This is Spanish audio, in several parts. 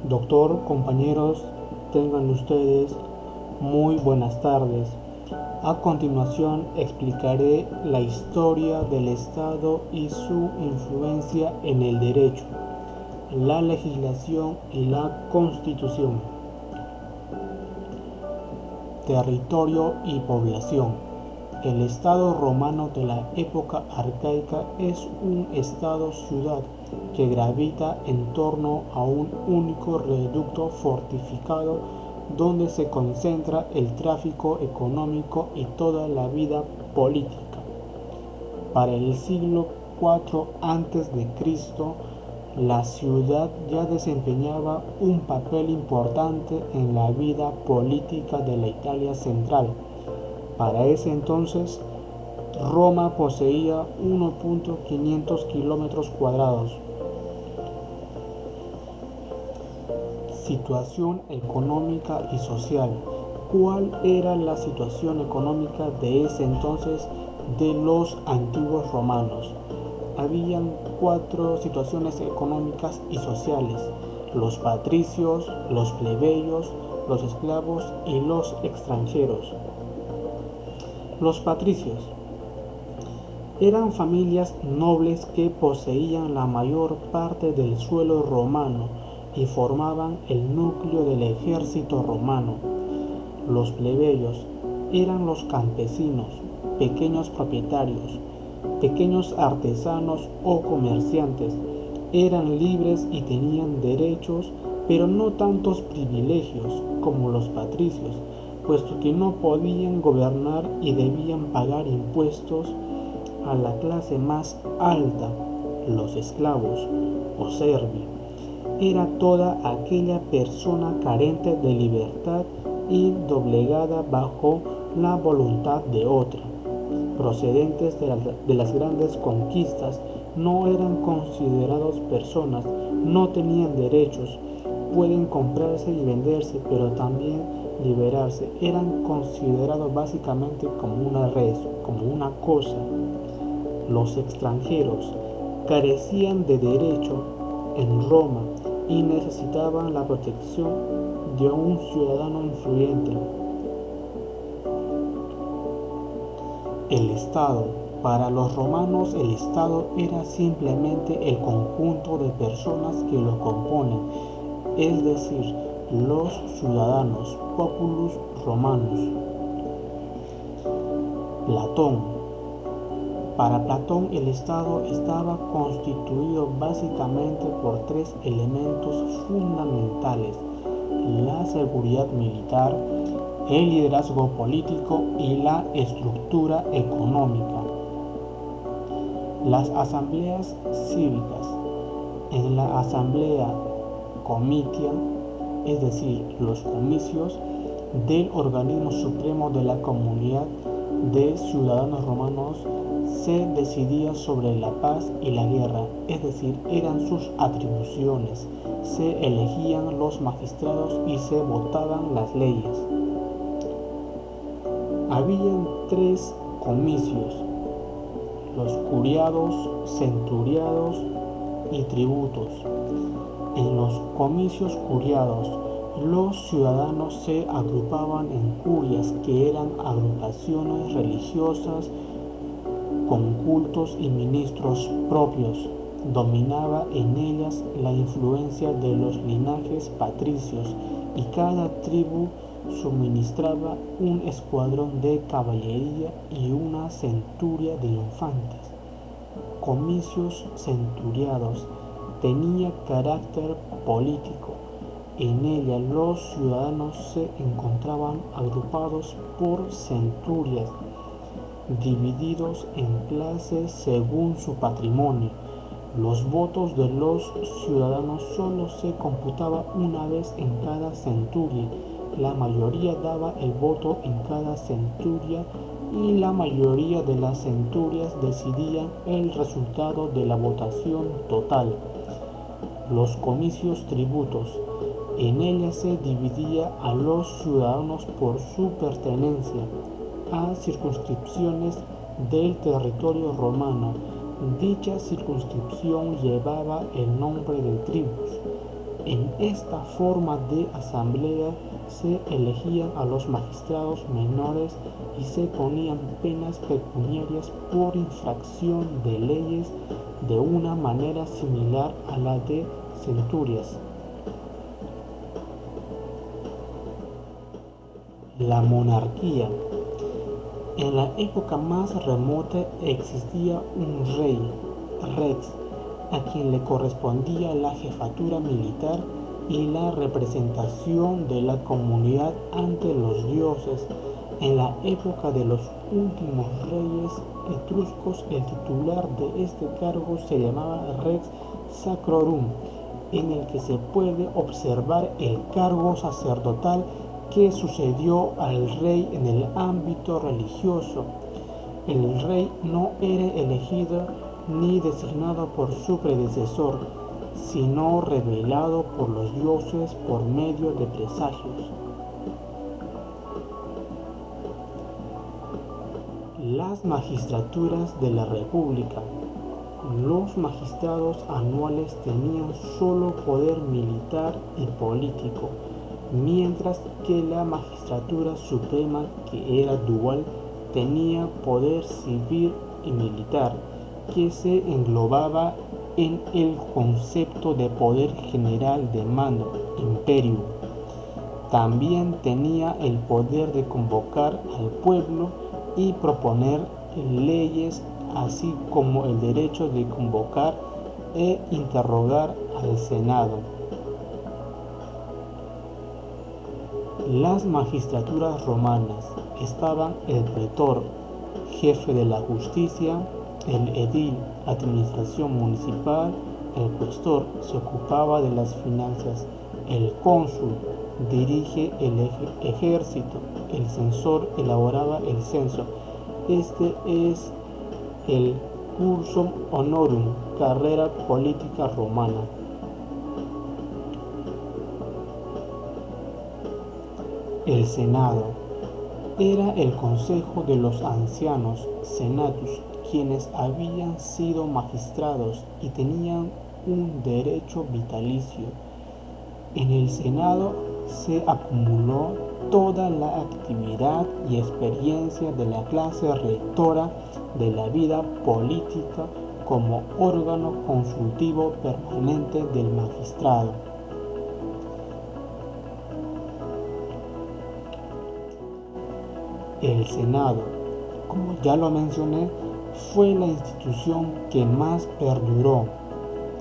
Doctor, compañeros, tengan ustedes muy buenas tardes. A continuación explicaré la historia del Estado y su influencia en el derecho, la legislación y la Constitución. Territorio y población. El Estado romano de la época arcaica es un Estado-ciudad que gravita en torno a un único reducto fortificado donde se concentra el tráfico económico y toda la vida política. Para el siglo IV a.C., la ciudad ya desempeñaba un papel importante en la vida política de la Italia central. Para ese entonces, Roma poseía 1.500 kilómetros cuadrados. Situación económica y social. ¿Cuál era la situación económica de ese entonces de los antiguos romanos? Habían 4 situaciones económicas y sociales: los patricios, los plebeyos, los esclavos y los extranjeros. Los patricios eran familias nobles que poseían la mayor parte del suelo romano y formaban el núcleo del ejército romano. Los plebeyos eran los campesinos, pequeños propietarios, pequeños artesanos o comerciantes. Eran libres y tenían derechos, pero no tantos privilegios como los patricios, puesto que no podían gobernar y debían pagar impuestos a la clase más alta, los esclavos o servi. Era toda aquella persona carente de libertad y doblegada bajo la voluntad de otra. Procedentes de las grandes conquistas, no eran considerados personas, no tenían derechos. Pueden comprarse y venderse, pero también liberarse. Eran considerados básicamente como una res, como una cosa. Los extranjeros carecían de derecho en Roma y necesitaban la protección de un ciudadano influyente. El Estado. Para los romanos el Estado era simplemente el conjunto de personas que lo componen, es decir, los ciudadanos, populus romanus. Platón. Para Platón el Estado estaba constituido básicamente por 3 elementos fundamentales: la seguridad militar, el liderazgo político y la estructura económica. Las asambleas cívicas. En la asamblea comitia, es decir, los comicios del organismo supremo de la comunidad de ciudadanos romanos, se decidía sobre la paz y la guerra, es decir, eran sus atribuciones. Se elegían los magistrados y se votaban las leyes. Habían 3 comicios: los curiados, centuriados y tributos. En los comicios curiados, los ciudadanos se agrupaban en curias, que eran agrupaciones religiosas con cultos y ministros propios. Dominaba en ellas la influencia de los linajes patricios y cada tribu suministraba un escuadrón de caballería y una centuria de infantes. Comicios centuriados. Tenía carácter político. En ella los ciudadanos se encontraban agrupados por centurias, divididos en clases según su patrimonio. Los votos de los ciudadanos solo se computaba una vez en cada centuria. La mayoría daba el voto en cada centuria y la mayoría de las centurias decidían el resultado de la votación total. Los comicios tributos. En ella se dividía a los ciudadanos por su pertenencia a circunscripciones del territorio romano. Dicha circunscripción llevaba el nombre de tribus. En esta forma de asamblea se elegían a los magistrados menores y se ponían penas pecuniarias por infracción de leyes de una manera similar a la de centurias. La monarquía. En la época más remota existía un rey, rex, a quien le correspondía la jefatura militar y la representación de la comunidad ante los dioses. En la época de los últimos reyes etruscos, el titular de este cargo se llamaba Rex Sacrorum, en el que se puede observar el cargo sacerdotal que sucedió al rey en el ámbito religioso. El rey no era elegido ni designado por su predecesor, sino revelado por los dioses por medio de presagios. Las magistraturas de la República. Los magistrados anuales tenían solo poder militar y político, mientras que la magistratura suprema, que era dual, tenía poder civil y militar, que se englobaba en el concepto de poder general de mando, imperio. También tenía el poder de convocar al pueblo y proponer leyes, así como el derecho de convocar e interrogar al Senado. Las magistraturas romanas estaban el pretor, jefe de la justicia, el edil, administración municipal, el cuestor se ocupaba de las finanzas, el cónsul dirige el ejército, el censor elaboraba el censo. Este es el cursum honorum, carrera política romana. El Senado era el consejo de los ancianos, senatus, quienes habían sido magistrados y tenían un derecho vitalicio. En el Senado se acumuló toda la actividad y experiencia de la clase rectora de la vida política como órgano consultivo permanente del magistrado. El Senado, como ya lo mencioné, fue la institución que más perduró,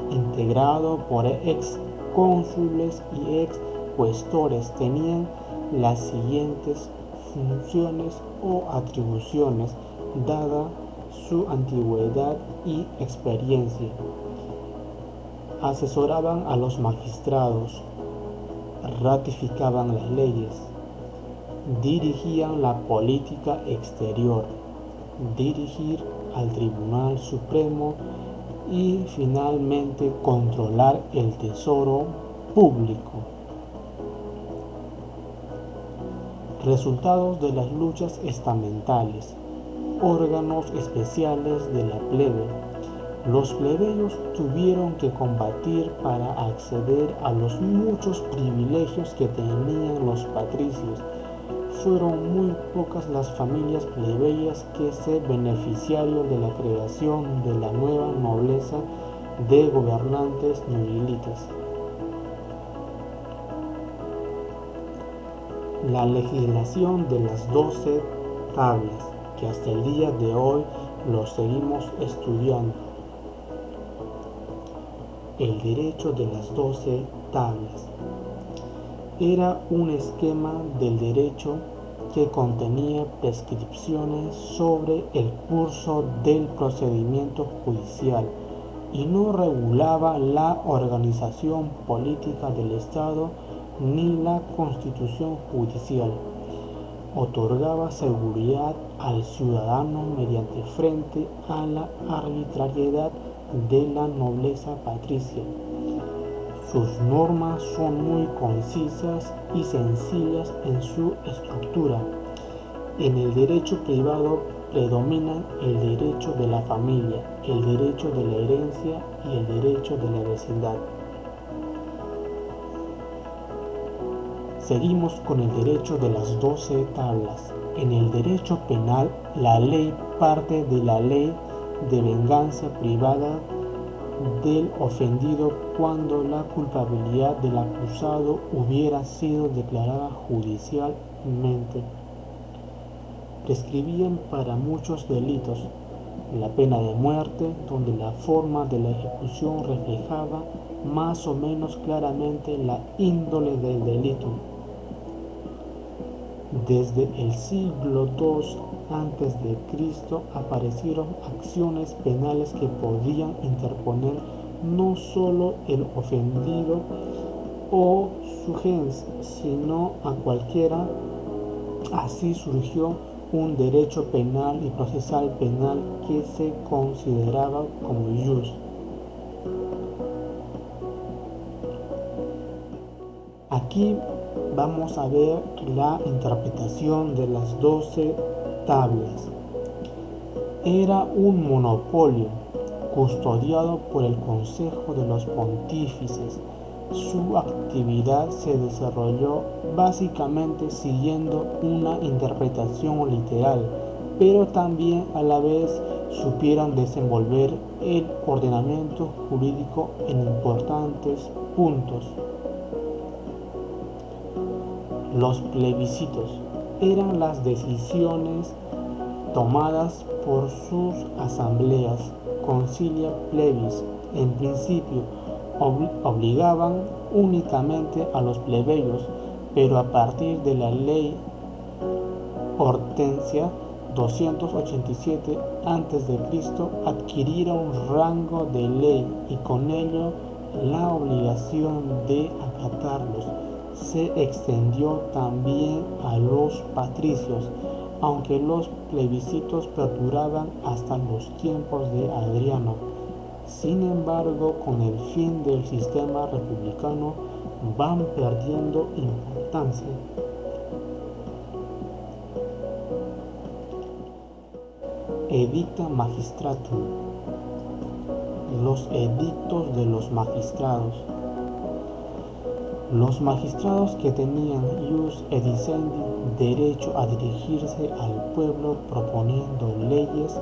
integrado por ex cónsules y ex cuestores. Tenían las siguientes funciones o atribuciones dada su antigüedad y experiencia. Asesoraban a los magistrados, ratificaban las leyes, dirigían la política exterior, dirigir al Tribunal Supremo y finalmente controlar el tesoro público. Resultados de las luchas estamentales. Órganos especiales de la plebe. Los plebeyos tuvieron que combatir para acceder a los muchos privilegios que tenían los patricios. Fueron muy pocas las familias plebeyas que se beneficiaron de la creación de la nueva nobleza de gobernantes nobilites. La legislación de las 12 tablas, que hasta el día de hoy lo seguimos estudiando. El derecho de las 12 tablas era un esquema del derecho que contenía prescripciones sobre el curso del procedimiento judicial y no regulaba la organización política del Estado ni la constitución judicial. Otorgaba seguridad al ciudadano mediante frente a la arbitrariedad de la nobleza patricia. Sus normas son muy concisas y sencillas en su estructura. En el derecho privado predominan el derecho de la familia, el derecho de la herencia y el derecho de la vecindad. Seguimos con el derecho de las 12 tablas. En el derecho penal, la ley parte de la ley de venganza privada del ofendido cuando la culpabilidad del acusado hubiera sido declarada judicialmente. Prescribían para muchos delitos la pena de muerte, donde la forma de la ejecución reflejaba más o menos claramente la índole del delito. Desde el siglo II a.C. aparecieron acciones penales que podían interponer no solo el ofendido o su gens, sino a cualquiera. Así surgió un derecho penal y procesal penal que se consideraba como jus. Aquí vamos a ver la interpretación de las 12 tablas. Era un monopolio custodiado por el Consejo de los Pontífices. Su actividad se desarrolló básicamente siguiendo una interpretación literal, pero también a la vez supieron desenvolver el ordenamiento jurídico en importantes puntos. Los plebiscitos eran las decisiones tomadas por sus asambleas, concilia plebis. En principio obligaban únicamente a los plebeyos, pero a partir de la ley Hortensia 287 a.C. adquirieron rango de ley y con ello la obligación de acatarlos. Se extendió también a los patricios, aunque los plebiscitos perduraban hasta los tiempos de Adriano. Sin embargo, con el fin del sistema republicano van perdiendo importancia. Edicta Magistratum. Los edictos de los magistrados. Los magistrados que tenían ius edicendi, derecho a dirigirse al pueblo proponiendo leyes,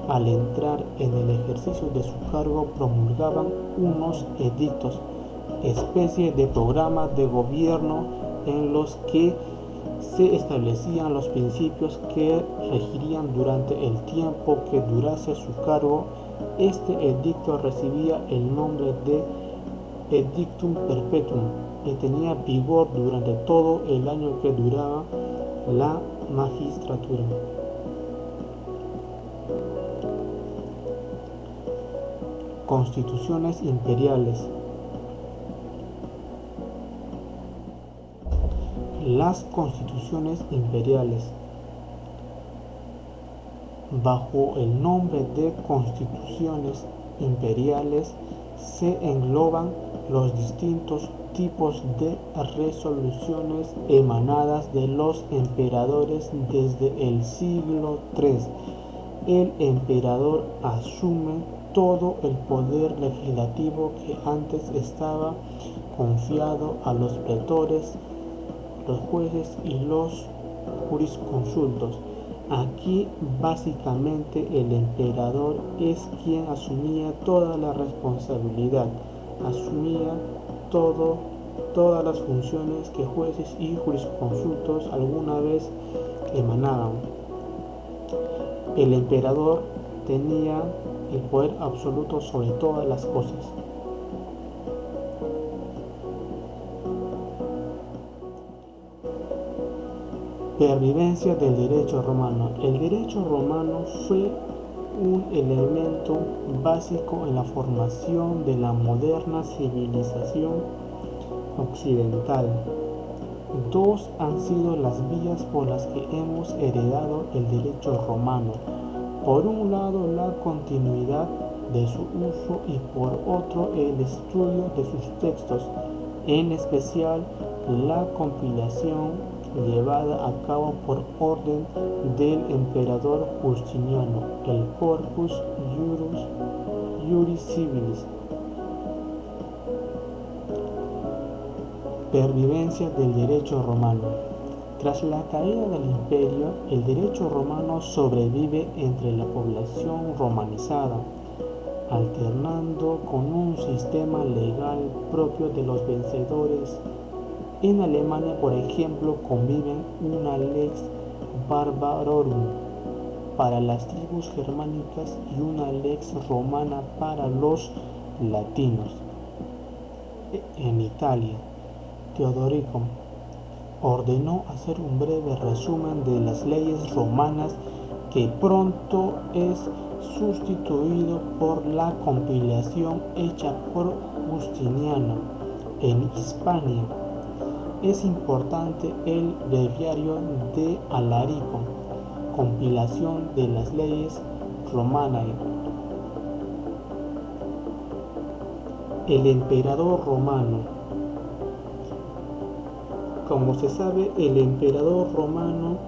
al entrar en el ejercicio de su cargo promulgaban unos edictos, especie de programas de gobierno en los que se establecían los principios que regirían durante el tiempo que durase su cargo. Este edicto recibía el nombre de Edictum Perpetuum y tenía vigor durante todo el año que duraba la magistratura. Constituciones imperiales. Las constituciones imperiales, bajo el nombre de constituciones imperiales, se engloban los distintos tipos de resoluciones emanadas de los emperadores desde el siglo III. El emperador asume todo el poder legislativo que antes estaba confiado a los pretores, los jueces y los jurisconsultos. Aquí básicamente el emperador es quien asumía toda la responsabilidad, asumía todas las funciones que jueces y jurisconsultos alguna vez emanaban. El emperador tenía el poder absoluto sobre todas las cosas. Pervivencia del derecho romano. El derecho romano fue un elemento básico en la formación de la moderna civilización occidental. Dos han sido las vías por las que hemos heredado el derecho romano. Por un lado, la continuidad de su uso y por otro, el estudio de sus textos, en especial la compilación llevada a cabo por orden del emperador Justiniano, el Corpus Juris Civilis. Pervivencia del derecho romano. Tras la caída del imperio, el derecho romano sobrevive entre la población romanizada, alternando con un sistema legal propio de los vencedores. En Alemania, por ejemplo, conviven una lex barbarorum para las tribus germánicas y una lex romana para los latinos. En Italia, Teodorico ordenó hacer un breve resumen de las leyes romanas que pronto es sustituido por la compilación hecha por Justiniano. En Hispania es importante el breviario de Alarico, compilación de las leyes romanae. El emperador romano. Como se sabe, el emperador romano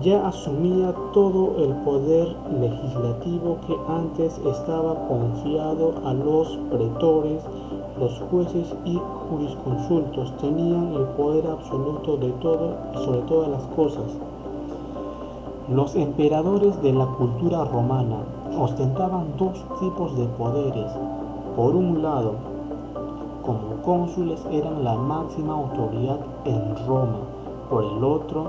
ya asumía todo el poder legislativo que antes estaba confiado a los pretores. Los jueces y jurisconsultos tenían el poder absoluto de todo y sobre todas las cosas. Los emperadores de la cultura romana ostentaban dos tipos de poderes. Por un lado, como cónsules eran la máxima autoridad en Roma. Por el otro,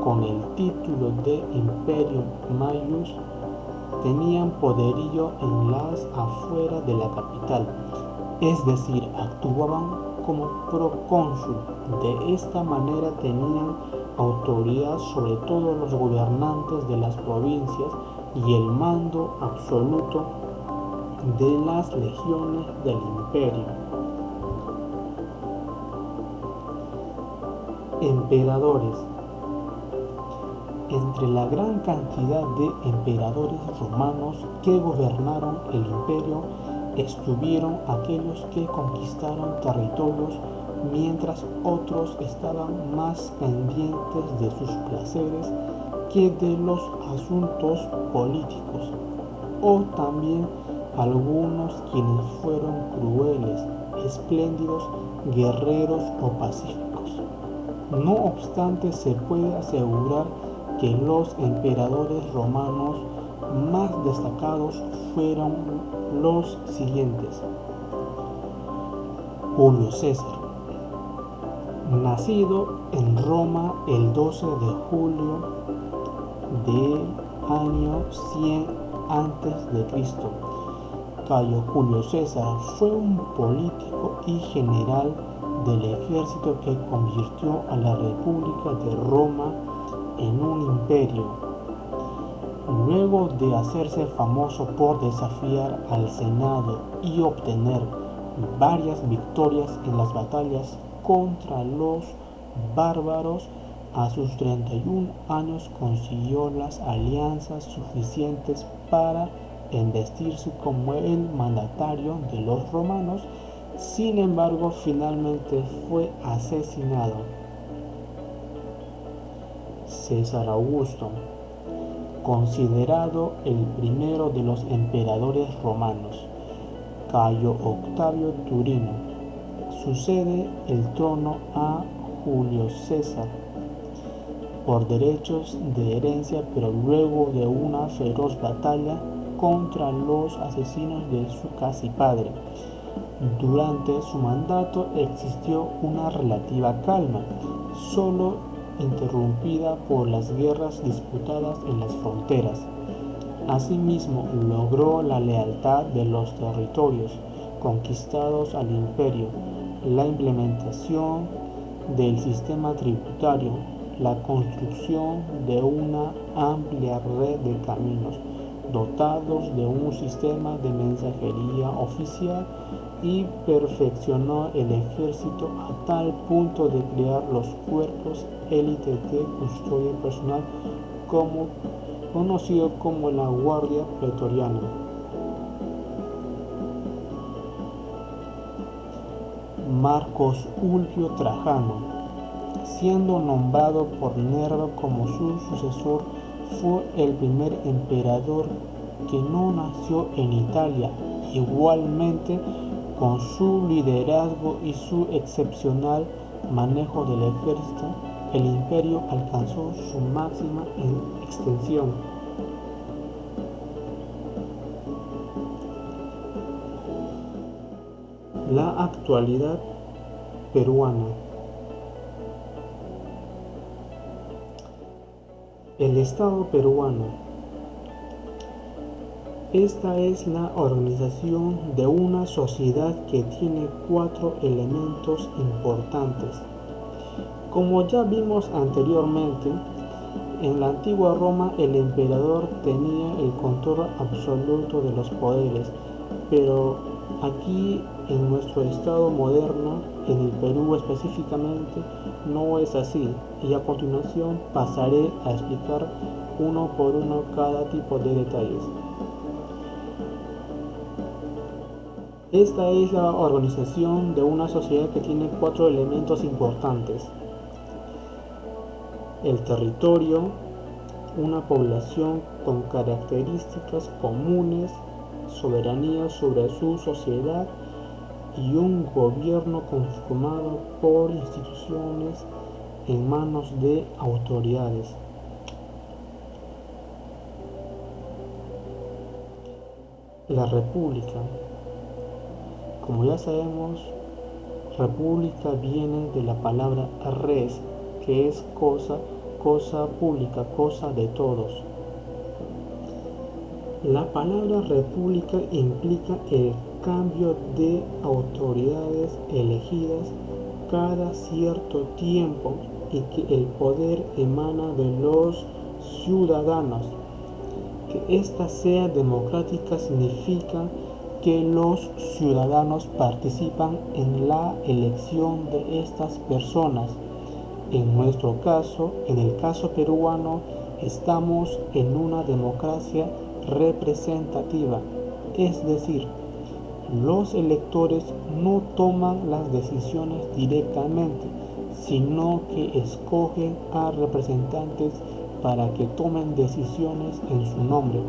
con el título de Imperium Maius, tenían poderío en las afueras de la capital, es decir, actuaban como procónsul. De esta manera tenían autoridad sobre todos los gobernantes de las provincias y el mando absoluto de las legiones del imperio. Emperadores. Entre la gran cantidad de emperadores romanos que gobernaron el imperio, estuvieron aquellos que conquistaron territorios, mientras otros estaban más pendientes de sus placeres que de los asuntos políticos, o también algunos quienes fueron crueles, espléndidos, guerreros o pacíficos. No obstante, se puede asegurar que los emperadores romanos más destacados fueron los siguientes. Julio César, nacido en Roma el 12 de julio del año 100 a.C. Cayo Julio César fue un político y general del ejército que convirtió a la República de Roma en un imperio. Luego de hacerse famoso por desafiar al Senado y obtener varias victorias en las batallas contra los bárbaros, a sus 31 años consiguió las alianzas suficientes para investirse como el mandatario de los romanos. Sin embargo, finalmente fue asesinado. César Augusto, considerado el primero de los emperadores romanos. Cayo Octavio Turino, sucede el trono a Julio César por derechos de herencia, pero luego de una feroz batalla contra los asesinos de su casi padre. Durante su mandato existió una relativa calma, solo interrumpida por las guerras disputadas en las fronteras. Asimismo, logró la lealtad de los territorios conquistados al imperio, la implementación del sistema tributario, la construcción de una amplia red de caminos dotados de un sistema de mensajería oficial y perfeccionó el ejército a tal punto de crear los cuerpos élite de custodia personal conocido como la Guardia Pretoriana. Marcos Ulpio Trajano, siendo nombrado por Nerva como su sucesor, fue el primer emperador que no nació en Italia. Igualmente, con su liderazgo y su excepcional manejo del ejército, el imperio alcanzó su máxima extensión. La actualidad peruana. El Estado peruano. Esta es la organización de una sociedad que tiene 4 elementos importantes. Como ya vimos anteriormente, en la antigua Roma el emperador tenía el control absoluto de los poderes, pero aquí en nuestro estado moderno, en el Perú específicamente, no es así, y a continuación pasaré a explicar uno por uno cada tipo de detalles. Esta es la organización de una sociedad que tiene 4 elementos importantes: el territorio, una población con características comunes, soberanía sobre su sociedad y un gobierno conformado por instituciones en manos de autoridades. La república. Como ya sabemos, república viene de la palabra res, que es cosa pública, cosa de todos. La palabra república implica el cambio de autoridades elegidas cada cierto tiempo y que el poder emana de los ciudadanos. Que ésta sea democrática significa que los ciudadanos participan en la elección de estas personas. En nuestro caso, en el caso peruano, estamos en una democracia representativa, es decir, los electores no toman las decisiones directamente, sino que escogen a representantes para que tomen decisiones en su nombre.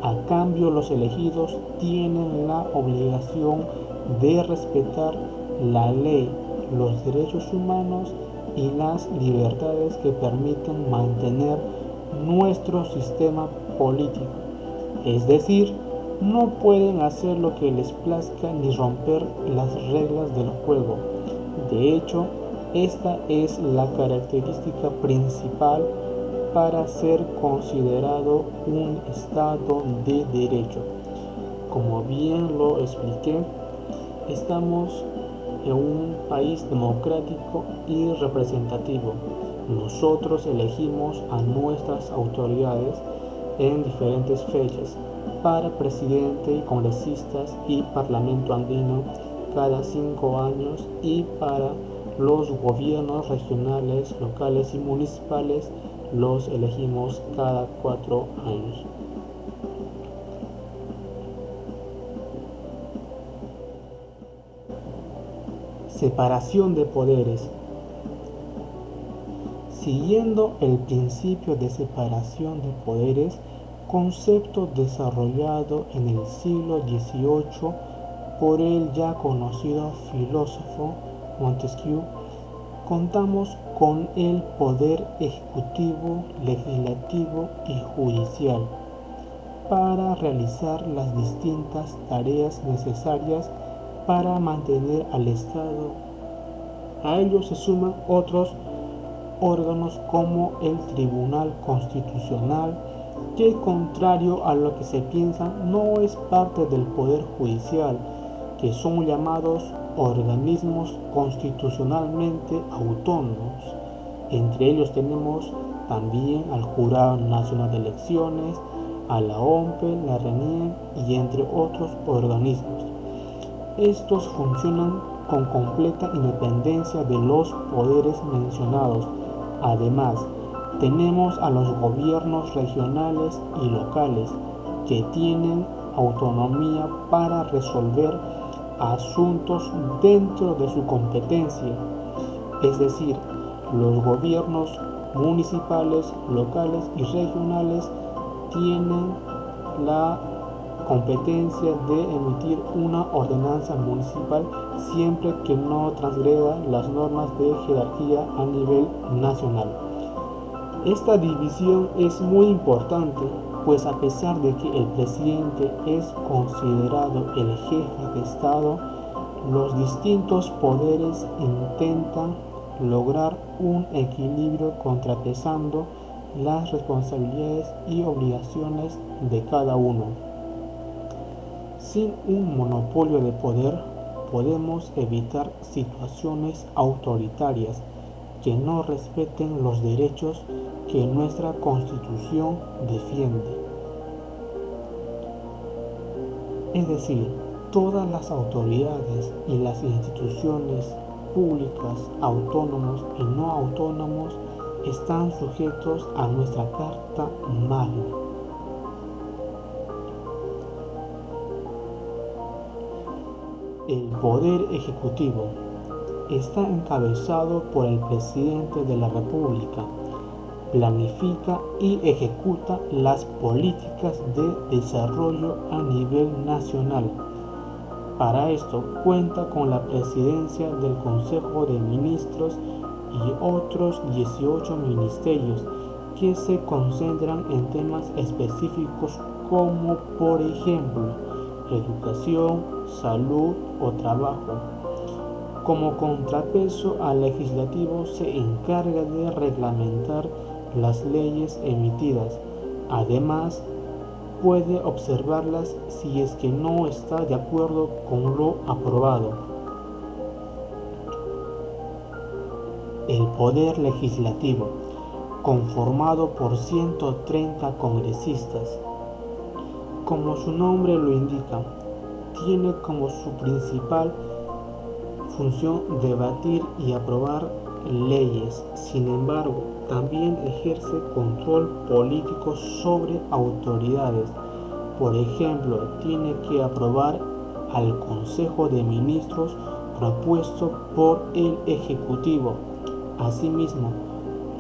A cambio, los elegidos tienen la obligación de respetar la ley, los derechos humanos y las libertades que permiten mantener nuestro sistema político. Es decir, no pueden hacer lo que les plazca ni romper las reglas del juego. De hecho, esta es la característica principal para ser considerado un Estado de Derecho. Como bien lo expliqué, estamos en un país democrático y representativo. Nosotros elegimos a nuestras autoridades en diferentes fechas, para presidente, congresistas y parlamento andino cada 5 años, y para los gobiernos regionales, locales y municipales los elegimos cada 4 años. Separación de poderes. Siguiendo el principio de separación de poderes, concepto desarrollado en el siglo XVIII por el ya conocido filósofo Montesquieu, contamos con el poder ejecutivo, legislativo y judicial para realizar las distintas tareas necesarias para mantener al Estado. A ellos se suman otros órganos como el Tribunal Constitucional, que contrario a lo que se piensa no es parte del Poder Judicial, que son llamados organismos constitucionalmente autónomos. Entre ellos tenemos también al Jurado Nacional de Elecciones, a la OMPE, la RENIEC y entre otros organismos. Estos funcionan con completa independencia de los poderes mencionados. Además, tenemos a los gobiernos regionales y locales, que tienen autonomía para resolver asuntos dentro de su competencia. Es decir, los gobiernos municipales, locales y regionales tienen la competencia de emitir una ordenanza municipal siempre que no transgreda las normas de jerarquía a nivel nacional. Esta división es muy importante, pues a pesar de que el presidente es considerado el jefe de Estado, los distintos poderes intentan lograr un equilibrio contrapesando las responsabilidades y obligaciones de cada uno. Sin un monopolio de poder, podemos evitar situaciones autoritarias que no respeten los derechos que nuestra Constitución defiende. Es decir, todas las autoridades y las instituciones públicas, autónomos y no autónomos, están sujetos a nuestra Carta Magna. El Poder Ejecutivo está encabezado por el Presidente de la República. Planifica y ejecuta las políticas de desarrollo a nivel nacional. Para esto cuenta con la presidencia del Consejo de Ministros y otros 18 ministerios que se concentran en temas específicos como por ejemplo educación, salud o trabajo. Como contrapeso al legislativo se encarga de reglamentar las leyes emitidas. Además, puede observarlas si es que no está de acuerdo con lo aprobado. El Poder Legislativo, conformado por 130 congresistas. Como su nombre lo indica, tiene como su principal función debatir y aprobar leyes. Sin embargo, también ejerce control político sobre autoridades. Por ejemplo, tiene que aprobar al Consejo de Ministros propuesto por el Ejecutivo. Asimismo,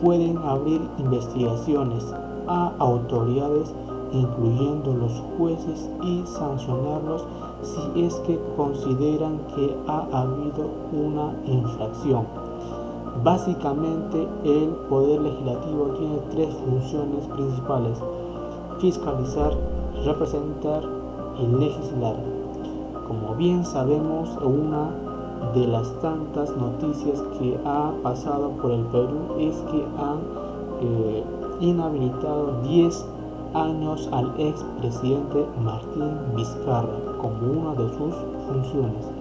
pueden abrir investigaciones a autoridades, incluyendo los jueces, y sancionarlos si es que consideran que ha habido una infracción. Básicamente, el Poder Legislativo tiene tres funciones principales: fiscalizar, representar y legislar. Como bien sabemos, una de las tantas noticias que ha pasado por el Perú es que han inhabilitado 10 años al expresidente Martín Vizcarra como una de sus funciones.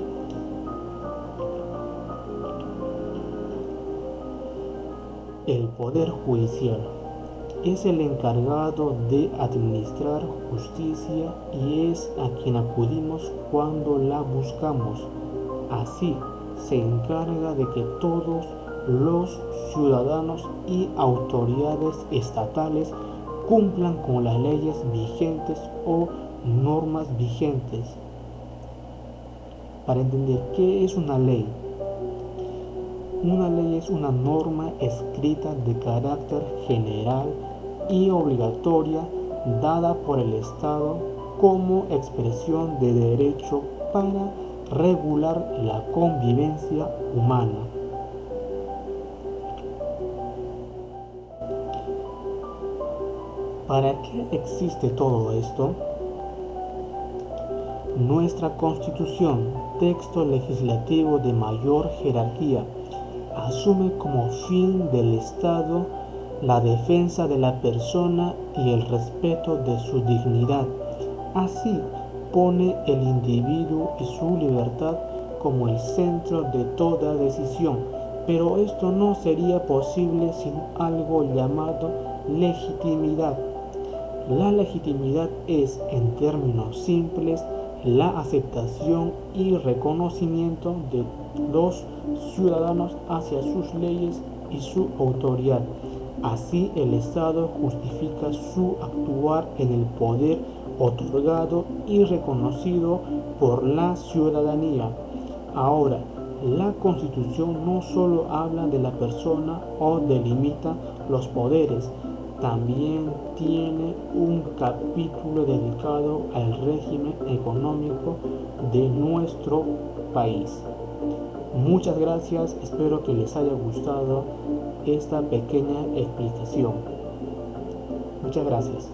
El Poder Judicial es el encargado de administrar justicia y es a quien acudimos cuando la buscamos. Así, se encarga de que todos los ciudadanos y autoridades estatales cumplan con las leyes vigentes o normas vigentes. Para entender qué es una ley es una norma escrita de carácter general y obligatoria dada por el Estado como expresión de derecho para regular la convivencia humana. ¿Para qué existe todo esto? Nuestra Constitución, texto legislativo de mayor jerarquía, asume como fin del Estado la defensa de la persona y el respeto de su dignidad. Así, pone el individuo y su libertad como el centro de toda decisión, pero esto no sería posible sin algo llamado legitimidad. La legitimidad es, en términos simples, la aceptación y reconocimiento de los ciudadanos hacia sus leyes y su autoridad. Así, el Estado justifica su actuar en el poder otorgado y reconocido por la ciudadanía. Ahora, la Constitución no solo habla de la persona o delimita los poderes, también tiene un capítulo dedicado al régimen económico de nuestro país. Muchas gracias, espero que les haya gustado esta pequeña explicación. Muchas gracias.